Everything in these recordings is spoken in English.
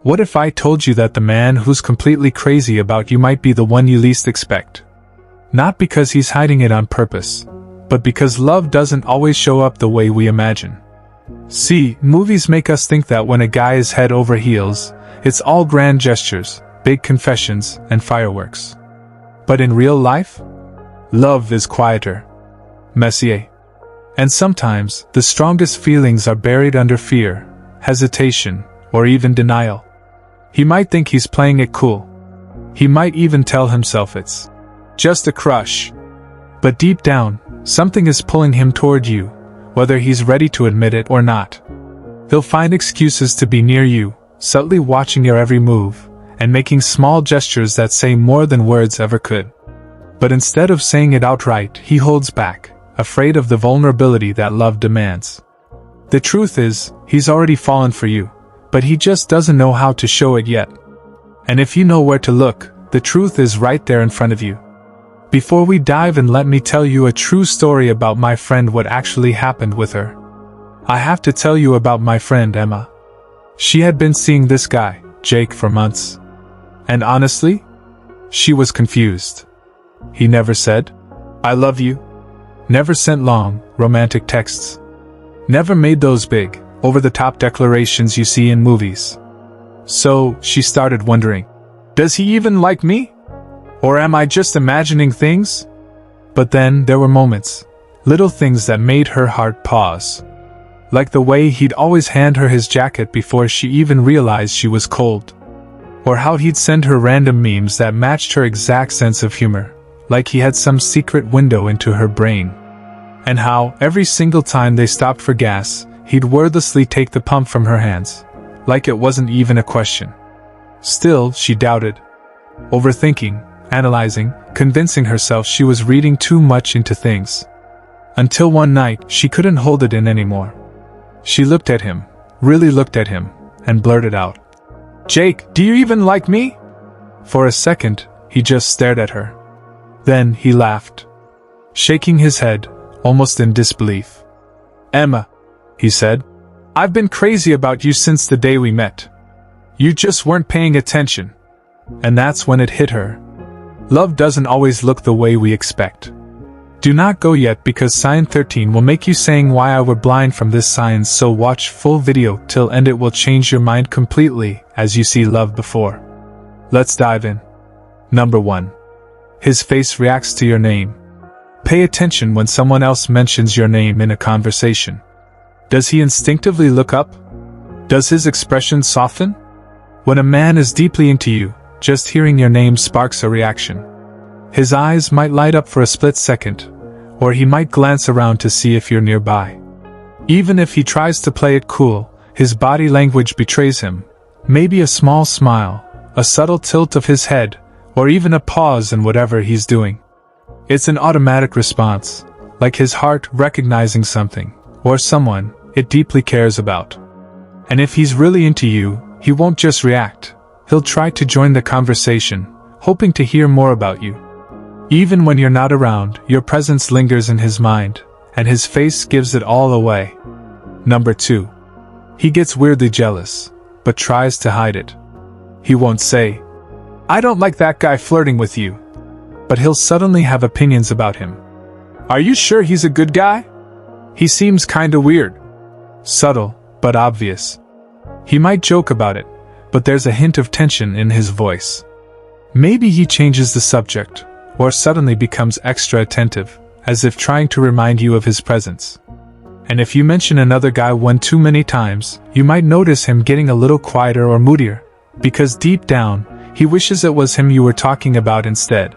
What if I told you that the man who's completely crazy about you might be the one you least expect? Not because he's hiding it on purpose, but because love doesn't always show up the way we imagine. See, movies make us think that when a guy is head over heels, it's all grand gestures, big confessions, and fireworks. But in real life, love is quieter, messier. And sometimes, the strongest feelings are buried under fear, hesitation, or even denial. He might think he's playing it cool. He might even tell himself it's just a crush. But deep down, something is pulling him toward you, whether he's ready to admit it or not. He'll find excuses to be near you, subtly watching your every move, and making small gestures that say more than words ever could. But instead of saying it outright, he holds back, afraid of the vulnerability that love demands. The truth is, he's already fallen for you, but he just doesn't know how to show it yet. And if you know where to look, the truth is right there in front of you. Before we dive in, let me tell you a true story about my friend, what actually happened with her. I have to tell you about my friend Emma. She had been seeing this guy, Jake, for months. And honestly, she was confused. He never said, "I love you." Never sent long, romantic texts. Never made those big, over-the-top declarations you see in movies. So, she started wondering, does he even like me? Or am I just imagining things? But then there were moments, little things that made her heart pause. Like the way he'd always hand her his jacket before she even realized she was cold. Or how he'd send her random memes that matched her exact sense of humor, like he had some secret window into her brain. And how, every single time they stopped for gas, he'd wordlessly take the pump from her hands, like it wasn't even a question. Still, she doubted. Overthinking, analyzing, convincing herself she was reading too much into things. Until one night, she couldn't hold it in anymore. She looked at him, really looked at him, and blurted out, "Jake, do you even like me?" For a second, he just stared at her. Then he laughed, shaking his head, almost in disbelief. "Emma," he said, "I've been crazy about you since the day we met. You just weren't paying attention." And that's when it hit her. Love doesn't always look the way we expect. Do not go yet, because sign 13 will make you saying why I were blind from this sign, so watch full video till end. It will change your mind completely as you see love before. Let's dive in. Number 1. His face reacts to your name. Pay attention when someone else mentions your name in a conversation. Does he instinctively look up? Does his expression soften? When a man is deeply into you, just hearing your name sparks a reaction. His eyes might light up for a split second, or he might glance around to see if you're nearby. Even if he tries to play it cool, his body language betrays him. Maybe a small smile, a subtle tilt of his head, or even a pause in whatever he's doing. It's an automatic response, like his heart recognizing something, or someone it deeply cares about. And if he's really into you, he won't just react. He'll try to join the conversation, hoping to hear more about you. Even when you're not around, your presence lingers in his mind, and his face gives it all away. Number 2. He gets weirdly jealous, but tries to hide it. He won't say, "I don't like that guy flirting with you," but he'll suddenly have opinions about him. "Are you sure he's a good guy? He seems kinda weird." Subtle, but obvious. He might joke about it, but there's a hint of tension in his voice. Maybe he changes the subject, or suddenly becomes extra attentive, as if trying to remind you of his presence. And if you mention another guy one too many times, you might notice him getting a little quieter or moodier, because deep down, he wishes it was him you were talking about instead.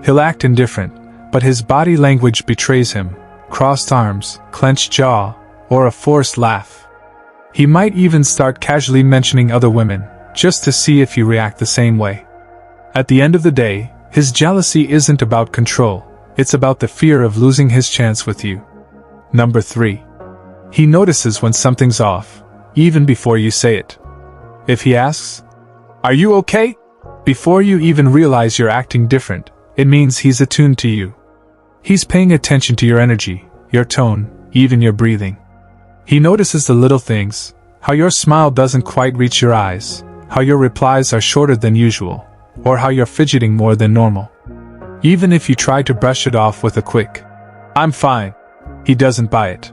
He'll act indifferent, but his body language betrays him, crossed arms, clenched jaw, or a forced laugh. He might even start casually mentioning other women, just to see if you react the same way. At the end of the day, his jealousy isn't about control, it's about the fear of losing his chance with you. Number 3. He notices when something's off, even before you say it. If he asks, "Are you okay?" before you even realize you're acting different, it means he's attuned to you. He's paying attention to your energy, your tone, even your breathing. He notices the little things, how your smile doesn't quite reach your eyes, how your replies are shorter than usual, or how you're fidgeting more than normal. Even if you try to brush it off with a quick, "I'm fine," he doesn't buy it.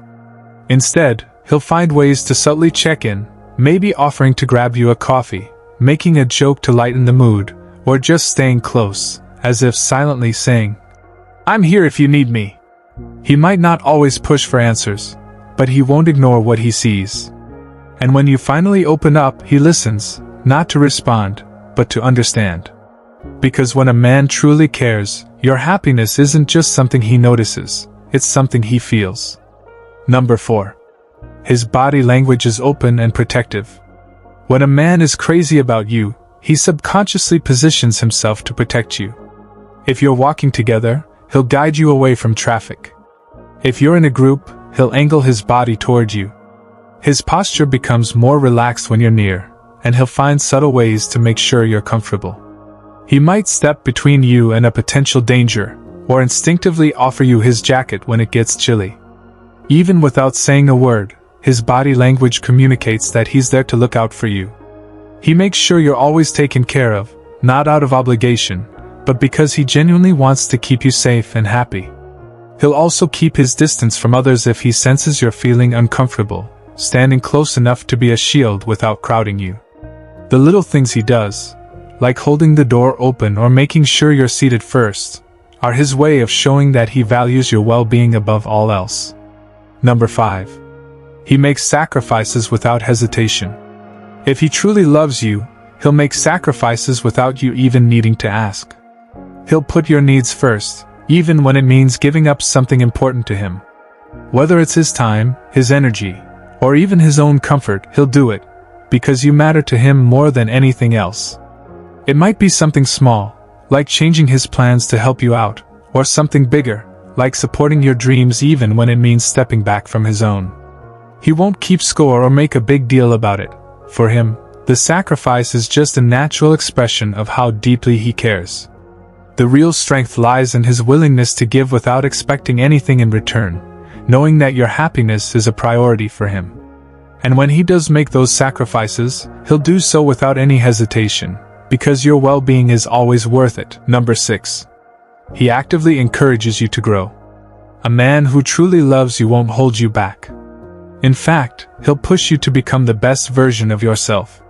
Instead, he'll find ways to subtly check in, maybe offering to grab you a coffee, making a joke to lighten the mood, or just staying close, as if silently saying, "I'm here if you need me." He might not always push for answers, but he won't ignore what he sees. And when you finally open up, he listens, not to respond, but to understand. Because when a man truly cares, your happiness isn't just something he notices, it's something he feels. Number 4. His body language is open and protective. When a man is crazy about you, he subconsciously positions himself to protect you. If you're walking together, he'll guide you away from traffic. If you're in a group, he'll angle his body toward you. His posture becomes more relaxed when you're near, and he'll find subtle ways to make sure you're comfortable. He might step between you and a potential danger, or instinctively offer you his jacket when it gets chilly. Even without saying a word, his body language communicates that he's there to look out for you. He makes sure you're always taken care of, not out of obligation, but because he genuinely wants to keep you safe and happy. He'll also keep his distance from others if he senses you're feeling uncomfortable, standing close enough to be a shield without crowding you. The little things he does, like holding the door open or making sure you're seated first, are his way of showing that he values your well-being above all else. Number 5. He makes sacrifices without hesitation. If he truly loves you, he'll make sacrifices without you even needing to ask. He'll put your needs first, even when it means giving up something important to him. Whether it's his time, his energy, or even his own comfort, he'll do it, because you matter to him more than anything else. It might be something small, like changing his plans to help you out, or something bigger, like supporting your dreams even when it means stepping back from his own. He won't keep score or make a big deal about it. For him, the sacrifice is just a natural expression of how deeply he cares. The real strength lies in his willingness to give without expecting anything in return, knowing that your happiness is a priority for him. And when he does make those sacrifices, he'll do so without any hesitation, because your well-being is always worth it. Number 6. He actively encourages you to grow. A man who truly loves you won't hold you back. In fact, he'll push you to become the best version of yourself.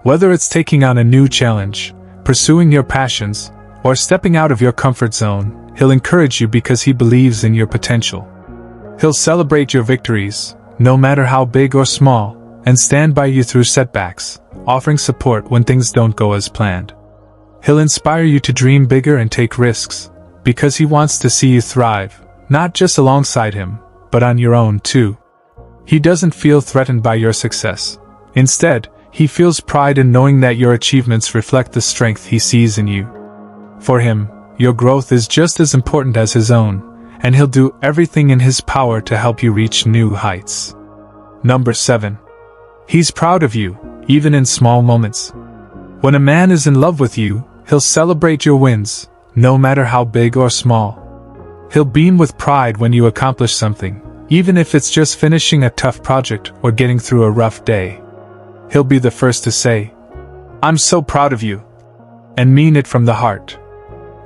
Whether it's taking on a new challenge, pursuing your passions, or stepping out of your comfort zone, he'll encourage you because he believes in your potential. He'll celebrate your victories, no matter how big or small, and stand by you through setbacks, offering support when things don't go as planned. He'll inspire you to dream bigger and take risks, because he wants to see you thrive, not just alongside him, but on your own too. He doesn't feel threatened by your success. Instead, he feels pride in knowing that your achievements reflect the strength he sees in you. For him, your growth is just as important as his own, and he'll do everything in his power to help you reach new heights. Number 7. He's proud of you, even in small moments. When a man is in love with you, he'll celebrate your wins, no matter how big or small. He'll beam with pride when you accomplish something, even if it's just finishing a tough project or getting through a rough day. He'll be the first to say, "I'm so proud of you," and mean it from the heart.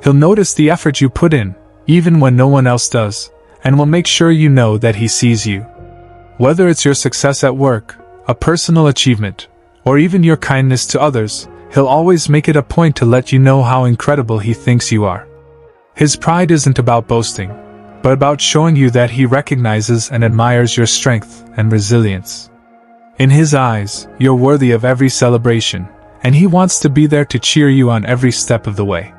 He'll notice the effort you put in, even when no one else does, and will make sure you know that he sees you. Whether it's your success at work, a personal achievement, or even your kindness to others, he'll always make it a point to let you know how incredible he thinks you are. His pride isn't about boasting, but about showing you that he recognizes and admires your strength and resilience. In his eyes, you're worthy of every celebration, and he wants to be there to cheer you on every step of the way.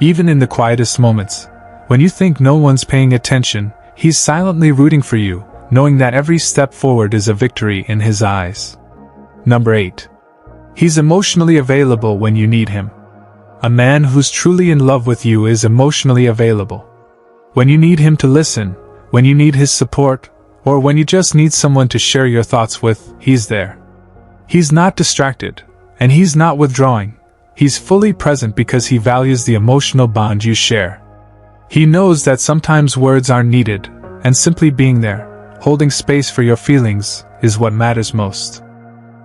Even in the quietest moments, when you think no one's paying attention, he's silently rooting for you, knowing that every step forward is a victory in his eyes. Number 8. He's emotionally available when you need him. A man who's truly in love with you is emotionally available. When you need him to listen, when you need his support, or when you just need someone to share your thoughts with, he's there. He's not distracted, and he's not withdrawing. He's fully present because he values the emotional bond you share. He knows that sometimes words aren't needed, and simply being there, holding space for your feelings, is what matters most.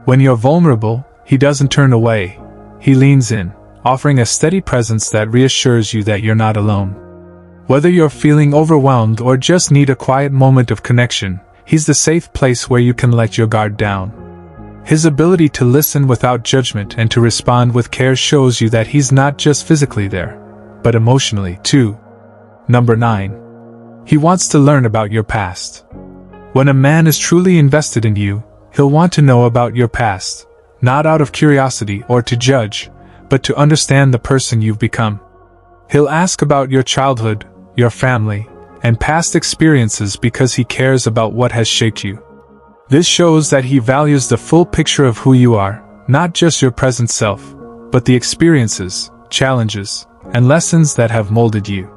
When you're vulnerable, He doesn't turn away. He leans in, offering a steady presence that reassures you that you're not alone. Whether you're feeling overwhelmed or just need a quiet moment of connection, he's the safe place where you can let your guard down. His ability to listen without judgment and to respond with care shows you that he's not just physically there, but emotionally too. Number 9. He wants to learn about your past. When a man is truly invested in you, he'll want to know about your past, not out of curiosity or to judge, but to understand the person you've become. He'll ask about your childhood, your family, and past experiences because he cares about what has shaped you. This shows that he values the full picture of who you are, not just your present self, but the experiences, challenges, and lessons that have molded you.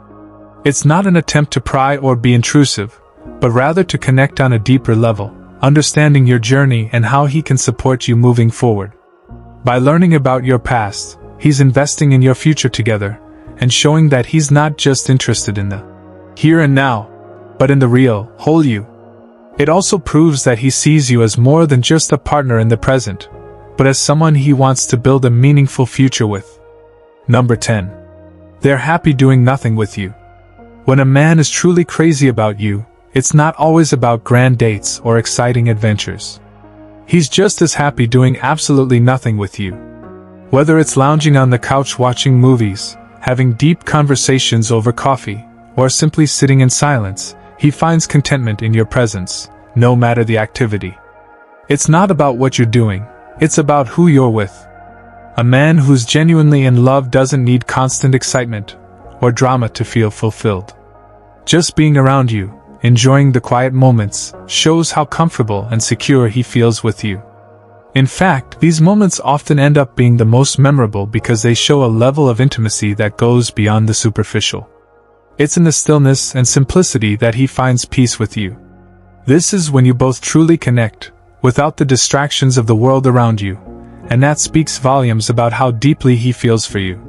It's not an attempt to pry or be intrusive, but rather to connect on a deeper level, understanding your journey and how he can support you moving forward. By learning about your past, he's investing in your future together, and showing that he's not just interested in the here and now, but in the real, whole you. It also proves that he sees you as more than just a partner in the present, but as someone he wants to build a meaningful future with. Number 10. They're happy doing nothing with you. When a man is truly crazy about you, it's not always about grand dates or exciting adventures. He's just as happy doing absolutely nothing with you. Whether it's lounging on the couch watching movies, having deep conversations over coffee, or simply sitting in silence, he finds contentment in your presence, no matter the activity. It's not about what you're doing, it's about who you're with. A man who's genuinely in love doesn't need constant excitement or drama to feel fulfilled. Just being around you, enjoying the quiet moments, shows how comfortable and secure he feels with you. In fact, these moments often end up being the most memorable because they show a level of intimacy that goes beyond the superficial. It's in the stillness and simplicity that he finds peace with you. This is when you both truly connect, without the distractions of the world around you, and that speaks volumes about how deeply he feels for you.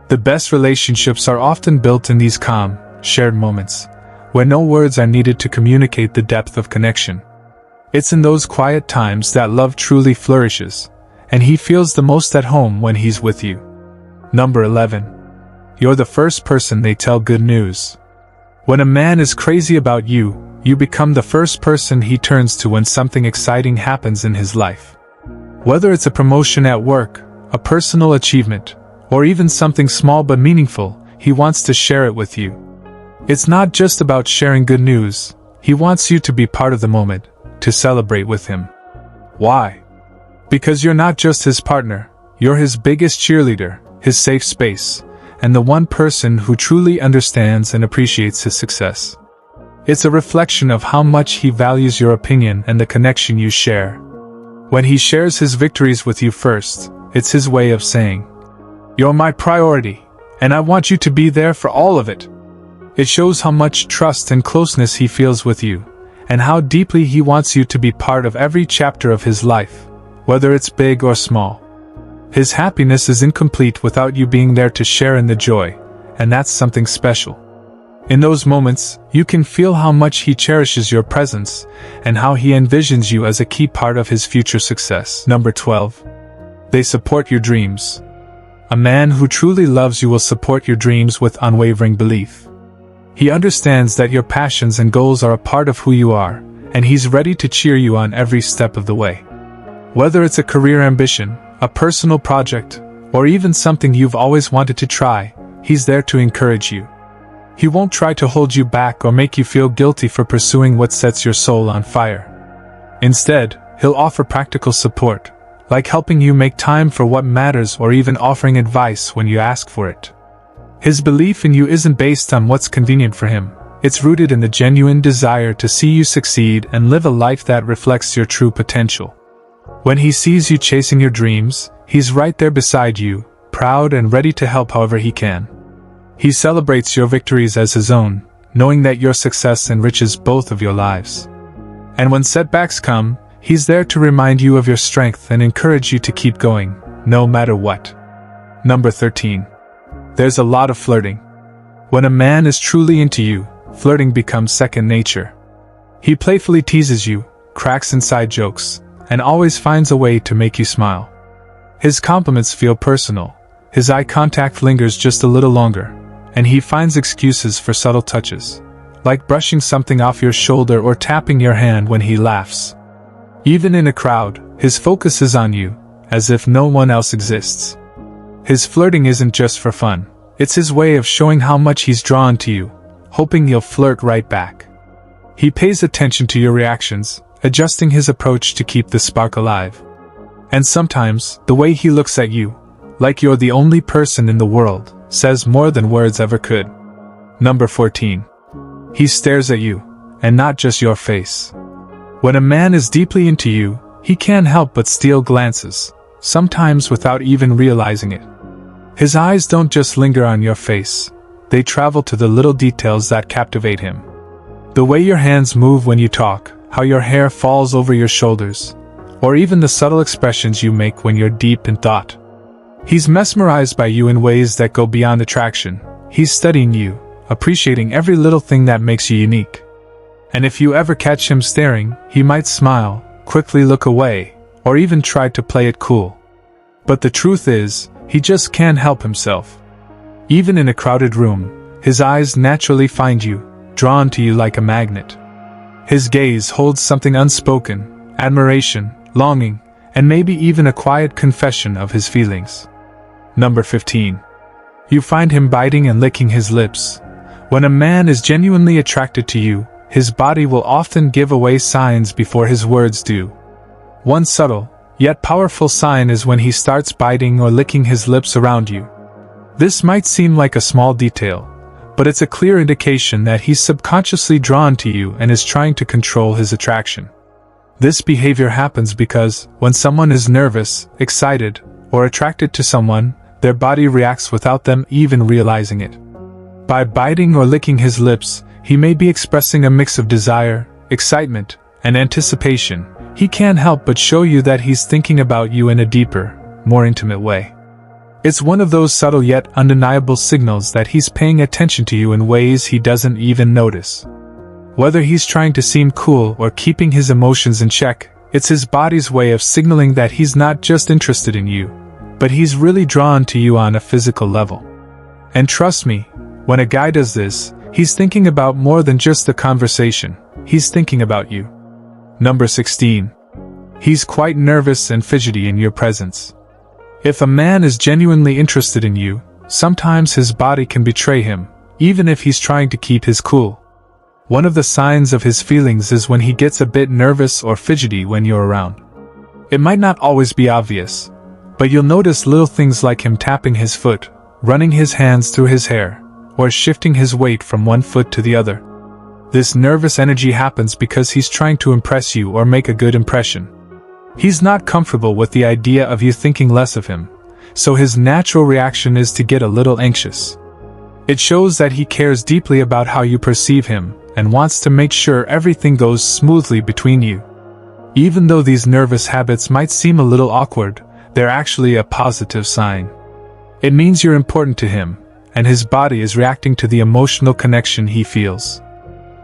The best relationships are often built in these calm, shared moments, where no words are needed to communicate the depth of connection. It's in those quiet times that love truly flourishes, and he feels the most at home when he's with you. Number 11. You're the first person they tell good news. When a man is crazy about you, you become the first person he turns to when something exciting happens in his life. Whether it's a promotion at work, a personal achievement, or even something small but meaningful, he wants to share it with you. It's not just about sharing good news, he wants you to be part of the moment, to celebrate with him. Why? Because you're not just his partner, you're his biggest cheerleader, his safe space, and the one person who truly understands and appreciates his success. It's a reflection of how much he values your opinion and the connection you share. When he shares his victories with you first, it's his way of saying, "You're my priority, and I want you to be there for all of it." It shows how much trust and closeness he feels with you, and how deeply he wants you to be part of every chapter of his life, whether it's big or small. His happiness is incomplete without you being there to share in the joy, and that's something special. In those moments, you can feel how much he cherishes your presence, and how he envisions you as a key part of his future success. Number 12. They support your dreams. A man who truly loves you will support your dreams with unwavering belief. He understands that your passions and goals are a part of who you are, and he's ready to cheer you on every step of the way. Whether it's a career ambition, a personal project, or even something you've always wanted to try, he's there to encourage you. He won't try to hold you back or make you feel guilty for pursuing what sets your soul on fire. Instead, he'll offer practical support, like helping you make time for what matters or even offering advice when you ask for it. His belief in you isn't based on what's convenient for him, it's rooted in the genuine desire to see you succeed and live a life that reflects your true potential. When he sees you chasing your dreams, he's right there beside you, proud and ready to help however he can. He celebrates your victories as his own, knowing that your success enriches both of your lives. And when setbacks come, he's there to remind you of your strength and encourage you to keep going, no matter what. Number 13. There's a lot of flirting. When a man is truly into you, flirting becomes second nature. He playfully teases you, cracks inside jokes, and always finds a way to make you smile. His compliments feel personal, his eye contact lingers just a little longer, and he finds excuses for subtle touches, like brushing something off your shoulder or tapping your hand when he laughs. Even in a crowd, his focus is on you, as if no one else exists. His flirting isn't just for fun, it's his way of showing how much he's drawn to you, hoping you'll flirt right back. He pays attention to your reactions, adjusting his approach to keep the spark alive. And sometimes, the way he looks at you, like you're the only person in the world, says more than words ever could. Number 14. He stares at you, and not just your face. When a man is deeply into you, he can't help but steal glances, sometimes without even realizing it. His eyes don't just linger on your face, they travel to the little details that captivate him. The way your hands move when you talk, how your hair falls over your shoulders, or even the subtle expressions you make when you're deep in thought. He's mesmerized by you in ways that go beyond attraction. He's studying you, appreciating every little thing that makes you unique. And if you ever catch him staring, he might smile, quickly look away, or even try to play it cool. But the truth is, he just can't help himself. Even in a crowded room, his eyes naturally find you, drawn to you like a magnet. His gaze holds something unspoken, admiration, longing, and maybe even a quiet confession of his feelings. Number 15. You find him biting and licking his lips. When a man is genuinely attracted to you, his body will often give away signs before his words do. One subtle, yet powerful sign is when he starts biting or licking his lips around you. This might seem like a small detail, but it's a clear indication that he's subconsciously drawn to you and is trying to control his attraction. This behavior happens because, when someone is nervous, excited, or attracted to someone, their body reacts without them even realizing it. By biting or licking his lips, he may be expressing a mix of desire, excitement, and anticipation. He can't help but show you that he's thinking about you in a deeper, more intimate way. It's one of those subtle yet undeniable signals that he's paying attention to you in ways he doesn't even notice. Whether he's trying to seem cool or keeping his emotions in check, it's his body's way of signaling that he's not just interested in you, but he's really drawn to you on a physical level. And trust me, when a guy does this, he's thinking about more than just the conversation, he's thinking about you. Number 16. He's quite nervous and fidgety in your presence. If a man is genuinely interested in you, sometimes his body can betray him, even if he's trying to keep his cool. One of the signs of his feelings is when he gets a bit nervous or fidgety when you're around. It might not always be obvious, but you'll notice little things like him tapping his foot, running his hands through his hair, or shifting his weight from one foot to the other. This nervous energy happens because he's trying to impress you or make a good impression. He's not comfortable with the idea of you thinking less of him, so his natural reaction is to get a little anxious. It shows that he cares deeply about how you perceive him, and wants to make sure everything goes smoothly between you. Even though these nervous habits might seem a little awkward, they're actually a positive sign. It means you're important to him, and his body is reacting to the emotional connection he feels.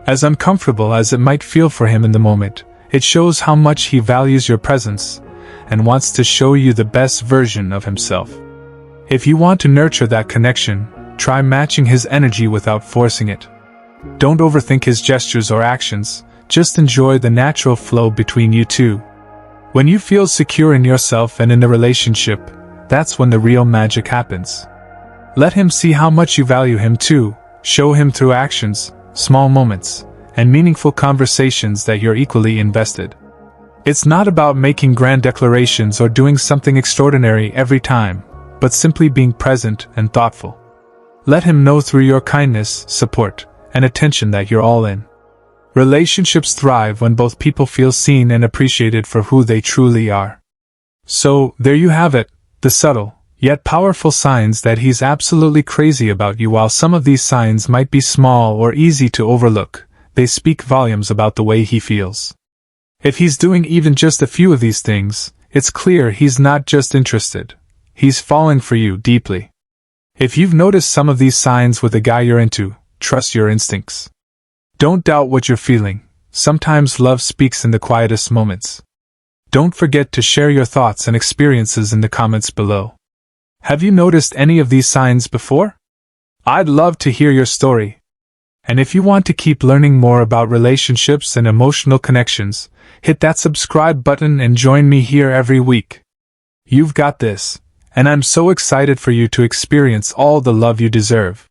As uncomfortable as it might feel for him in the moment, it shows how much he values your presence, and wants to show you the best version of himself. If you want to nurture that connection, try matching his energy without forcing it. Don't overthink his gestures or actions, just enjoy the natural flow between you two. When you feel secure in yourself and in the relationship, that's when the real magic happens. Let him see how much you value him too, show him through actions, small moments, and meaningful conversations that you're equally invested. It's not about making grand declarations or doing something extraordinary every time, but simply being present and thoughtful. Let him know through your kindness, support, and attention that you're all in. Relationships thrive when both people feel seen and appreciated for who they truly are. So, there you have it, the subtle, yet powerful signs that he's absolutely crazy about you. While some of these signs might be small or easy to overlook, they speak volumes about the way he feels. If he's doing even just a few of these things, it's clear he's not just interested, he's falling for you deeply. If you've noticed some of these signs with a guy you're into, trust your instincts. Don't doubt what you're feeling. Sometimes love speaks in the quietest moments. Don't forget to share your thoughts and experiences in the comments below. Have you noticed any of these signs before? I'd love to hear your story. And if you want to keep learning more about relationships and emotional connections, hit that subscribe button and join me here every week. You've got this, and I'm so excited for you to experience all the love you deserve.